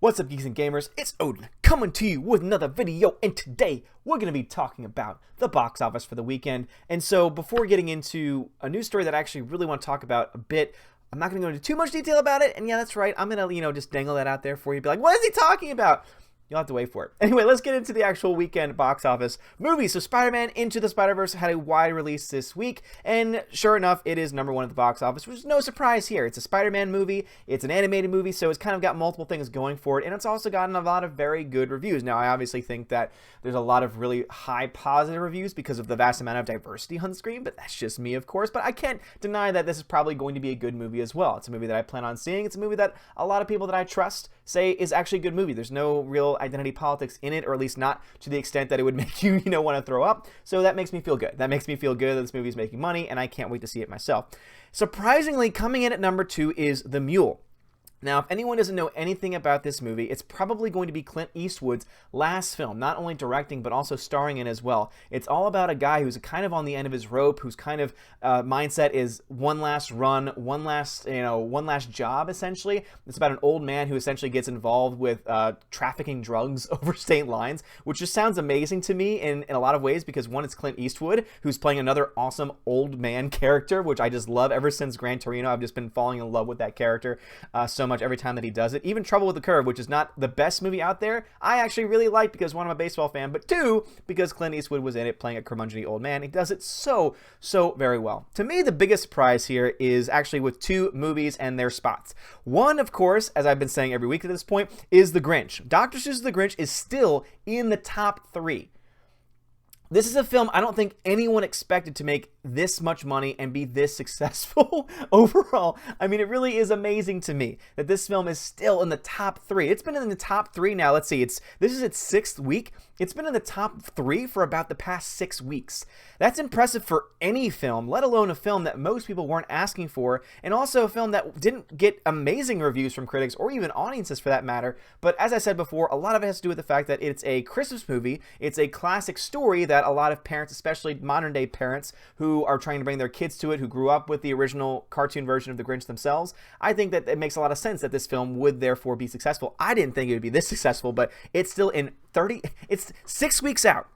What's up, geeks and gamers? It's Odin coming to you with another video, and today we're going to be talking about the box office for the weekend. And so before getting into a news story that I actually really want to talk about a bit, I'm not going to go into too much detail about it. And yeah, that's right, I'm going to, just dangle that out there for you. Be like, what is he talking about? You'll have to wait for it. Anyway, let's get into the actual weekend box office movies. So Spider-Man Into the Spider-Verse had a wide release this week, and sure enough, it is #1 at the box office, which is no surprise here. It's a Spider-Man movie, it's an animated movie, so it's kind of got multiple things going for it, and it's also gotten a lot of very good reviews. Now, I obviously think that there's a lot of really high positive reviews because of the vast amount of diversity on screen, but that's just me, of course. But I can't deny that this is probably going to be a good movie as well. It's a movie that I plan on seeing. It's a movie that a lot of people that I trust say is actually a good movie. There's no real identity politics in it, or at least not to the extent that it would make you, want to throw up. So that makes me feel good. That makes me feel good that this movie is making money, and I can't wait to see it myself. Surprisingly, coming in at #2 is The Mule. Now, if anyone doesn't know anything about this movie, it's probably going to be Clint Eastwood's last film, not only directing, but also starring in as well. It's all about a guy who's kind of on the end of his rope, whose kind of mindset is one last run, one last job, essentially. It's about an old man who essentially gets involved with trafficking drugs over state lines, which just sounds amazing to me in a lot of ways, because one, it's Clint Eastwood, who's playing another awesome old man character, which I just love. Ever since Gran Torino, I've just been falling in love with that character so much every time that he does it. Even Trouble with the Curve, which is not the best movie out there, I actually really like because, one, I'm a baseball fan, but two, because Clint Eastwood was in it playing a curmudgeonly old man. He does it so very well. To me, the biggest surprise here is actually with two movies and their spots. One, of course, as I've been saying every week at this point, is The Grinch. Dr. Seuss's The Grinch is still in the top 3. This is a film I don't think anyone expected to make this much money and be this successful overall. I mean, it really is amazing to me that this film is still in the top 3. It's been in the top 3 now. Let's see. This is its 6th week. It's been in the top 3 for about the past 6 weeks. That's impressive for any film, let alone a film that most people weren't asking for, and also a film that didn't get amazing reviews from critics or even audiences for that matter. But as I said before, a lot of it has to do with the fact that it's a Christmas movie. It's a classic story that a lot of parents, especially modern day parents who are trying to bring their kids to it, who grew up with the original cartoon version of The Grinch themselves, I think that it makes a lot of sense that this film would therefore be successful. I didn't think it would be this successful, but it's still in it's 6 weeks out,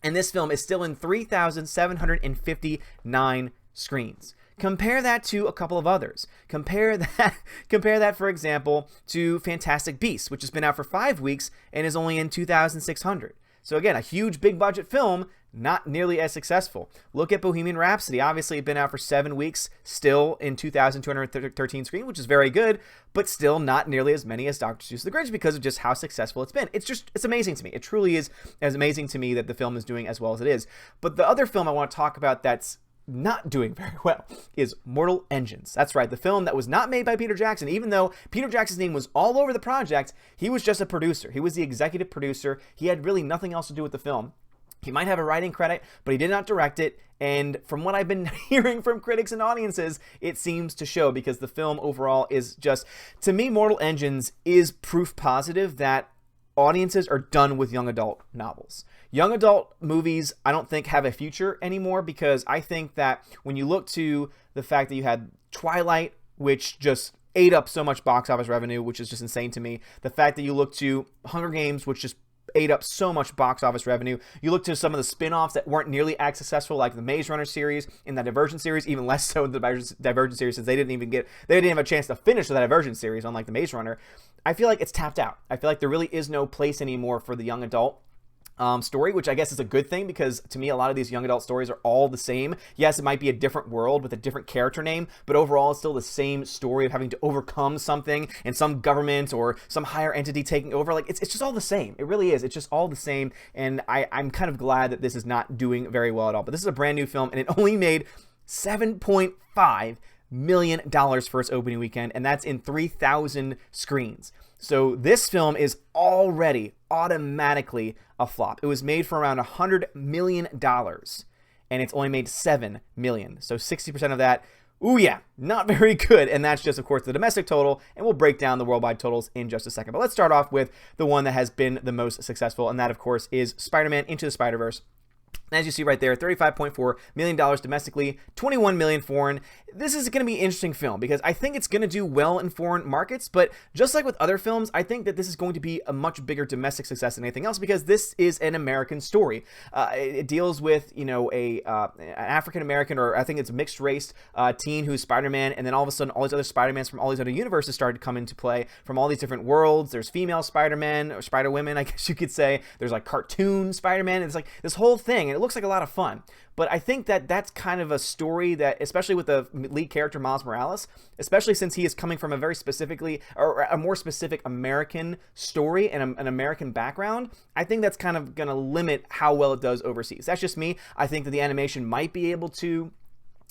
and this film is still in 3,759 screens. Compare that to a couple of others. Compare that, for example, to Fantastic Beasts, which has been out for 5 weeks and is only in 2,600. So again, a huge big budget film, not nearly as successful. Look at Bohemian Rhapsody. Obviously, it's been out for 7 weeks, still in 2,213 screens, which is very good, but still not nearly as many as Dr. Seuss The Grinch because of just how successful it's been. It's amazing to me. It truly is as amazing to me that the film is doing as well as it is. But the other film I want to talk about that's not doing very well is Mortal Engines. That's right, the film that was not made by Peter Jackson. Even though Peter Jackson's name was all over the project, he was just a producer. He was the executive producer. He had really nothing else to do with the film. He might have a writing credit, but he did not direct it. And from what I've been hearing from critics and audiences, it seems to show, because the film overall is just, to me, Mortal Engines is proof positive that audiences are done with young adult novels. Young adult movies, I don't think, have a future anymore, because I think that when you look to the fact that you had Twilight, which just ate up so much box office revenue, which is just insane to me. The fact that you look to Hunger Games, which just ate up so much box office revenue. You look to some of the spin-offs that weren't nearly as successful, like the Maze Runner series and the Divergent series, even less so the Divergent series, since they didn't have a chance to finish the Divergent series, unlike the Maze Runner. I feel like it's tapped out. I feel like there really is no place anymore for the young adult story, which I guess is a good thing, because to me, a lot of these young adult stories are all the same. Yes, it might be a different world with a different character name, but overall it's still the same story of having to overcome something and some government or some higher entity taking over. Like, it's just all the same. It really is. It's just all the same, and I'm kind of glad that this is not doing very well at all. But this is a brand new film, and it only made $7.5 million for its opening weekend, and that's in 3,000 screens. So this film is already automatically a flop. It was made for around $100 million, and it's only made $7 million. So 60% of that, ooh yeah, not very good. And that's just, of course, the domestic total, and we'll break down the worldwide totals in just a second. But let's start off with the one that has been the most successful, and that, of course, is Spider-Man Into the Spider-Verse. As you see right there, $35.4 million domestically, $21 million foreign. This is going to be an interesting film because I think it's going to do well in foreign markets, but just like with other films, I think that this is going to be a much bigger domestic success than anything else because this is an American story. It deals with, an African-American, or I think it's a mixed-race teen who's Spider-Man, and then all of a sudden all these other Spider-Mans from all these other universes started to come into play from all these different worlds. There's female Spider-Man, or Spider-Women, I guess you could say. There's like cartoon Spider-Man. It's like this whole thing, and it looks like a lot of fun. But I think that that's kind of a story that, especially with the lead character Miles Morales, especially since he is coming from a very specifically, or a more specific American story and an American background, I think that's kind of going to limit how well it does overseas. That's just me. I think that the animation might be able to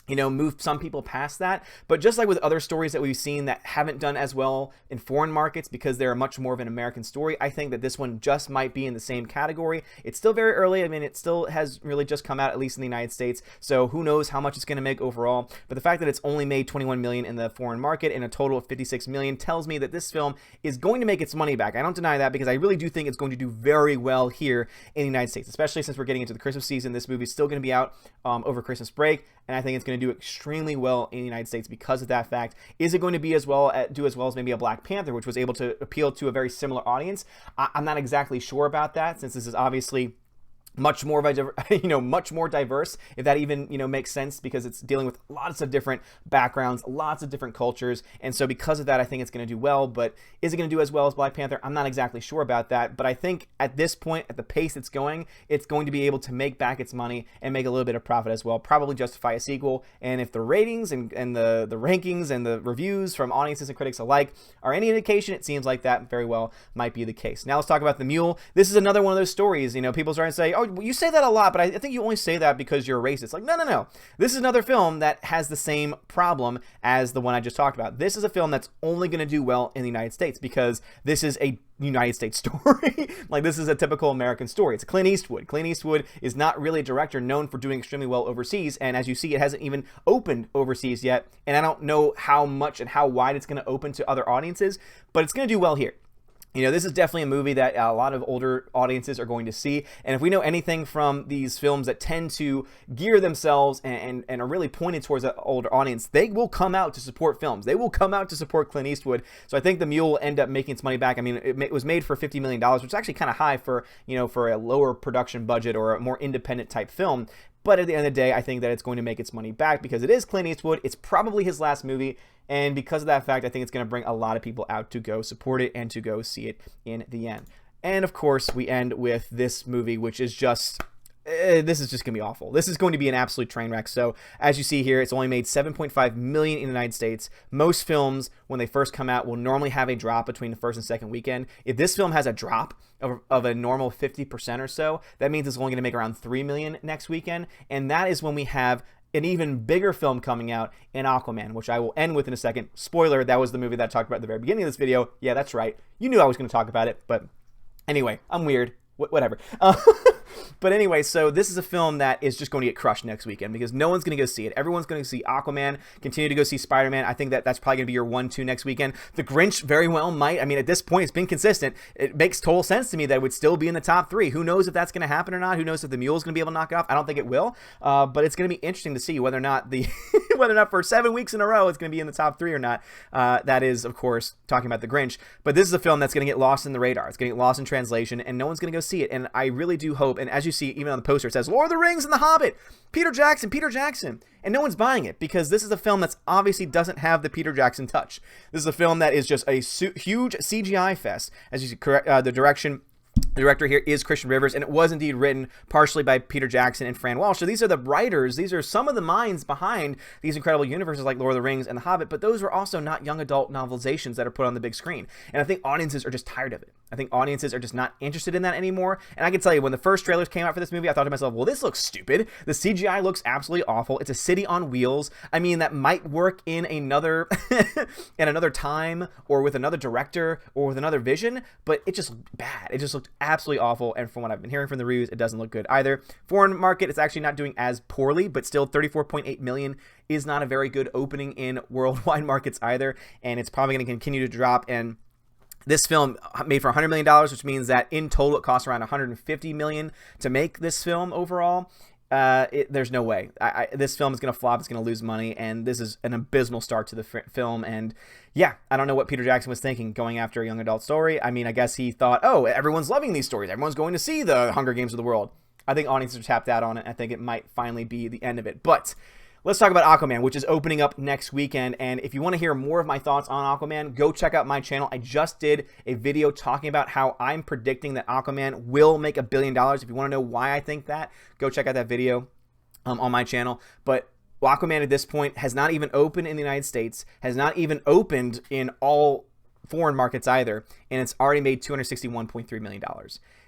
move some people past that. But just like with other stories that we've seen that haven't done as well in foreign markets because they're much more of an American story, I think that this one just might be in the same category. It's still very early. I mean, it still has really just come out, at least in the United States. So who knows how much it's going to make overall. But the fact that it's only made $21 million in the foreign market and a total of $56 million tells me that this film is going to make its money back. I don't deny that because I really do think it's going to do very well here in the United States, especially since we're getting into the Christmas season. This movie is still going to be out over Christmas break, and I think it's going to do extremely well in the United States because of that fact. Is it going to be do as well as maybe a Black Panther, which was able to appeal to a very similar audience? I'm not exactly sure about that, since this is obviously much more of a, much more diverse, if that even, makes sense, because it's dealing with lots of different backgrounds, lots of different cultures. And so because of that, I think it's going to do well. But is it going to do as well as Black Panther? I'm not exactly sure about that. But I think at this point, at the pace it's going to be able to make back its money and make a little bit of profit as well, probably justify a sequel. And if the ratings and the rankings and the reviews from audiences and critics alike are any indication, it seems like that very well might be the case. Now let's talk about The Mule. This is another one of those stories, people starting to say, oh, you say that a lot, but I think you only say that because you're a racist. Like, no. This is another film that has the same problem as the one I just talked about. This is a film that's only going to do well in the United States because this is a United States story. Like, this is a typical American story. It's Clint Eastwood. Clint Eastwood is not really a director known for doing extremely well overseas, and as you see, it hasn't even opened overseas yet, and I don't know how much and how wide it's going to open to other audiences, but it's going to do well here. This is definitely a movie that a lot of older audiences are going to see. And if we know anything from these films that tend to gear themselves and are really pointed towards an older audience, they will come out to support films. They will come out to support Clint Eastwood. So I think The Mule will end up making its money back. I mean, it was made for $50 million, which is actually kind of high for, for a lower production budget or a more independent type film. But at the end of the day, I think that it's going to make its money back because it is Clint Eastwood. It's probably his last movie. And because of that fact, I think it's going to bring a lot of people out to go support it and to go see it in the end. And of course, we end with this movie, which is just... this is just going to be awful. This is going to be an absolute train wreck. So as you see here, it's only made $7.5 million in the United States. Most films, when they first come out, will normally have a drop between the first and second weekend. If this film has a drop of a normal 50% or so, that means it's only going to make around $3 million next weekend. And that is when we have an even bigger film coming out in Aquaman, which I will end with in a second. Spoiler, that was the movie that I talked about at the very beginning of this video. Yeah, that's right. You knew I was going to talk about it, but anyway, I'm weird. Whatever. But anyway, so this is a film that is just going to get crushed next weekend because no one's going to go see it. Everyone's going to see Aquaman, continue to go see Spider-Man. I think that's probably going to be your 1-2 next weekend. The Grinch very well might. I mean, at this point, it's been consistent. It makes total sense to me that it would still be in the top 3. Who knows if that's going to happen or not? Who knows if the Mule is going to be able to knock it off? I don't think it will. But it's going to be interesting to see whether or not whether or not for 7 weeks in a row it's going to be in the top 3 or not. That is, of course, talking about the Grinch. But this is a film that's going to get lost in the radar. It's going to get lost in translation, and no one's going to go see it. And I really do hope, and as you see, even on the poster, it says Lord of the Rings and The Hobbit, Peter Jackson, and no one's buying it because this is a film that's obviously doesn't have the Peter Jackson touch. This is a film that is just a huge CGI fest. As you see, the director here is Christian Rivers, and it was indeed written partially by Peter Jackson and Fran Walsh. So these are the writers. These are some of the minds behind these incredible universes like Lord of the Rings and The Hobbit, but those were also not young adult novelizations that are put on the big screen. And I think audiences are just tired of it. I think audiences are just not interested in that anymore. And I can tell you, when the first trailers came out for this movie, I thought to myself, well, this looks stupid. The CGI looks absolutely awful. It's a city on wheels. I mean, that might work in another in another time or with another director or with another vision, but it just looked bad. It just looked absolutely awful. And from what I've been hearing from the reviews, it doesn't look good either. Foreign market, it's actually not doing as poorly, but still 34.8 million is not a very good opening in worldwide markets either. And it's probably going to continue to drop. And This film made for $100 million, which means that in total it cost around $150 million to make this film overall. There's no way. This film is going to flop. It's going to lose money, and this is an abysmal start to the film. And yeah, I don't know what Peter Jackson was thinking going after a young adult story. I mean, I guess he thought, oh, everyone's loving these stories. Everyone's going to see the Hunger Games of the world. I think audiences are tapped out on it. I think it might finally be the end of it. But let's talk about Aquaman, which is opening up next weekend. And if you want to hear more of my thoughts on Aquaman, go check out my channel. I just did a video talking about how I'm predicting that Aquaman will make $1 billion. If you want to know why I think that, go check out that video on my channel. But Aquaman at this point has not even opened in the United States, has not even opened in all foreign markets either, and it's already made $261.3 million.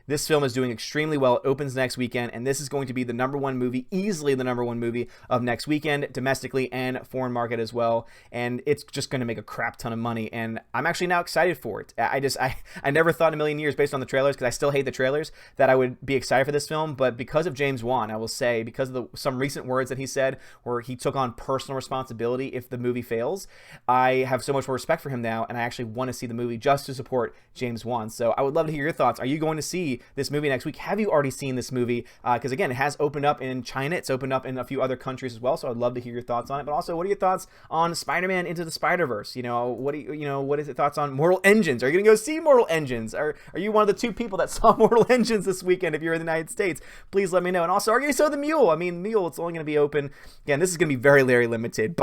This film is doing extremely well. It opens next weekend, and this is going to be the #1 movie, easily the #1 movie of next weekend, domestically and foreign market as well. And it's just going to make a crap ton of money, and I'm actually now excited for it. I never thought in a million years, based on the trailers, because I still hate the trailers, that I would be excited for this film. But because of James Wan, I will say, because of some recent words that he said, where he took on personal responsibility if the movie fails, I have so much more respect for him now, and I actually want to see the movie just to support James Wan. So I would love to hear your thoughts. Are you going to see this movie next week? Have you already seen this movie? Because again, it has opened up in China. It's opened up in a few other countries as well. So I'd love to hear your thoughts on it. But also, what are your thoughts on Spider-Man Into the Spider-Verse? What is your thoughts on Mortal Engines? Are you going to go see Mortal Engines? Are you one of the 2 people that saw Mortal Engines this weekend? If you're in the United States, please let me know. And also, are you going to see the Mule? I mean, Mule, it's only going to be open. Again, this is going to be very, very limited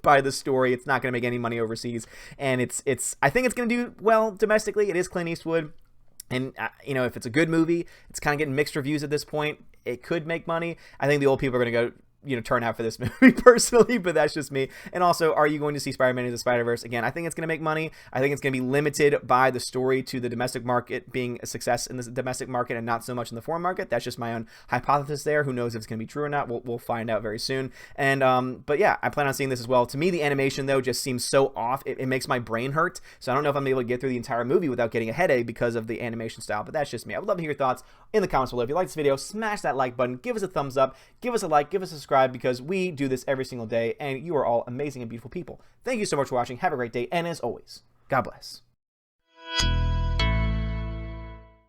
by the story. It's not going to make any money overseas, and I think it's going to do well domestically. It is Clint Eastwood. And, if it's a good movie, it's kind of getting mixed reviews at this point. It could make money. I think the old people are going to go, turn out for this movie personally, but that's just me. And also, are you going to see Spider-Man Into the Spider-Verse? Again, I think it's going to make money. I think it's going to be limited by the story to the domestic market being a success in the domestic market and not so much in the foreign market. That's just my own hypothesis there. Who knows if it's going to be true or not? We'll find out very soon. And, but yeah, I plan on seeing this as well. To me, the animation, though, just seems so off. It makes my brain hurt. So I don't know if I'm able to get through the entire movie without getting a headache because of the animation style, but that's just me. I would love to hear your thoughts in the comments below. If you like this video, smash that like button, give us a thumbs up, give us a like, give us a subscribe, because we do this every single day, and you are all amazing and beautiful people. Thank you so much for watching. Have a great day, and as always, God bless.